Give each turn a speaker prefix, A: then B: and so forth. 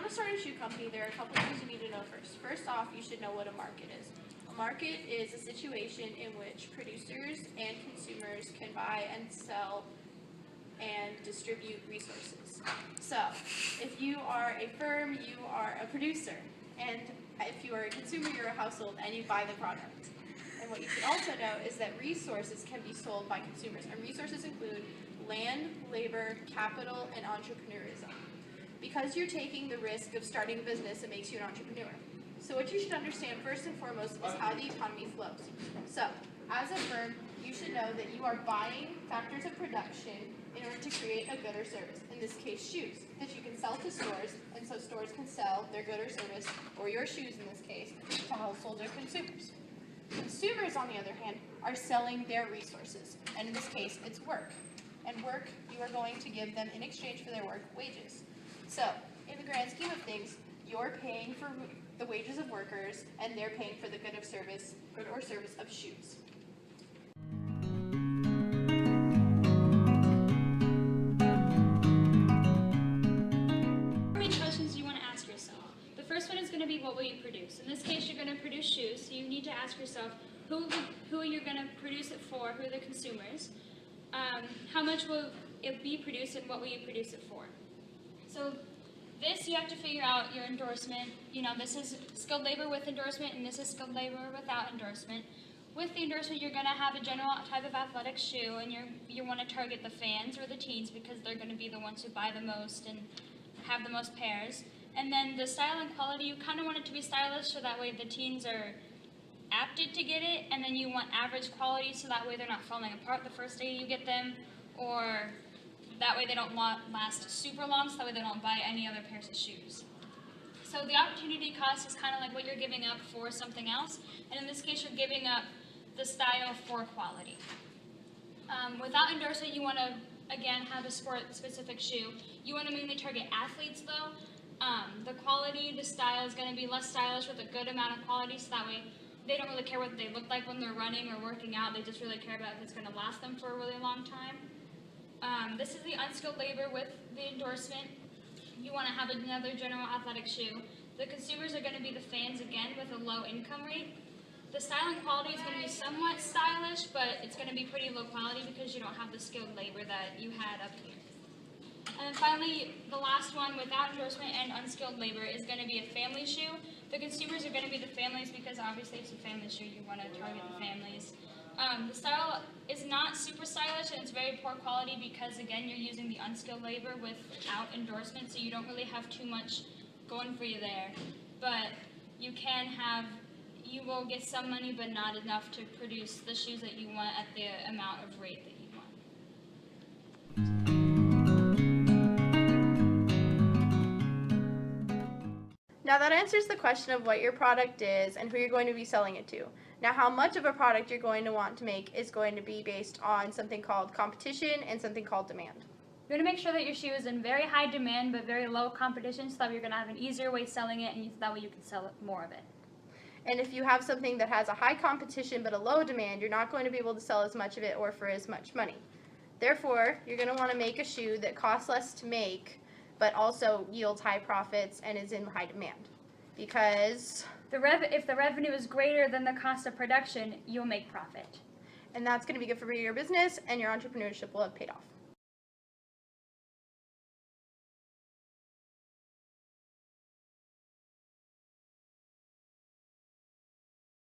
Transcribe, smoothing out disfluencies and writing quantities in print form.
A: to start a shoe company, there are a couple things you need to know first. First off, you should know what a market is. A market is a situation in which producers and consumers can buy and sell and distribute resources. So, if you are a firm, you are a producer, and if you are a consumer, you're a household, and you buy the product. And what you should also know is that resources can be sold by consumers, and resources include land, labor, capital, and entrepreneurism. Because you're taking the risk of starting a business, it makes you an entrepreneur. So what you should understand first and foremost is how the economy flows. So, as a firm, you should know that you are buying factors of production in order to create a good or service, in this case shoes, that you can sell to stores, and so stores can sell their good or service, or your shoes in this case, to households or consumers. Consumers, on the other hand, are selling their resources, and in this case, it's work. And work, you are going to give them in exchange for their work wages. So, in the grand scheme of things, you're paying for the wages of workers, and they're paying for the good or service of shoes.
B: How many questions do you want to ask yourself? The first one is going to be, what will you produce? In this case, you're going to produce shoes, so you need to ask yourself who you're going to produce it for, who are the consumers, how much will it be produced, and what will you produce it for? So this, you have to figure out your endorsement. You know, this is skilled labor with endorsement, and this is skilled labor without endorsement. With the endorsement, you're going to have a general type of athletic shoe, and you want to target the fans or the teens because they're going to be the ones who buy the most and have the most pairs. And then the style and quality, you kind of want it to be stylish so that way the teens are apted to get it, and then you want average quality so that way they're not falling apart the first day you get them, or that way they don't last super long, so that way they don't buy any other pairs of shoes. So the opportunity cost is kind of like what you're giving up for something else, and in this case you're giving up the style for quality. Without endorsement, you want to, again, have a sport-specific shoe. You want to mainly target athletes though. The quality, the style is going to be less stylish with a good amount of quality, so that way they don't really care what they look like when they're running or working out. They just really care about if it's going to last them for a really long time. This is the unskilled labor with the endorsement. You want to have another general athletic shoe. The consumers are going to be the fans again with a low income rate. The style and quality is going to be somewhat stylish, but it's going to be pretty low quality because you don't have the skilled labor that you had up here. And finally, the last one without endorsement and unskilled labor is going to be a family shoe. The consumers are going to be the families because obviously it's a family shoe, you want to target the families. The style is not super stylish and it's very poor quality because, again, you're using the unskilled labor without endorsement, so you don't really have too much going for you there. But you will get some money, but not enough to produce the shoes that you want at the amount of rate that you want.
A: Now that answers the question of what your product is and who you're going to be selling it to. Now how much of a product you're going to want to make is going to be based on something called competition and something called demand.
B: You're going to make sure that your shoe is in very high demand but very low competition so that you're going to have an easier way selling it, and that way you can sell more of it.
A: And if you have something that has a high competition but a low demand, you're not going to be able to sell as much of it or for as much money. Therefore, you're going to want to make a shoe that costs less to make but also yields high profits and is in high demand. Because
B: if the revenue is greater than the cost of production, you'll make profit.
A: And that's going to be good for your business, and your entrepreneurship will have paid off.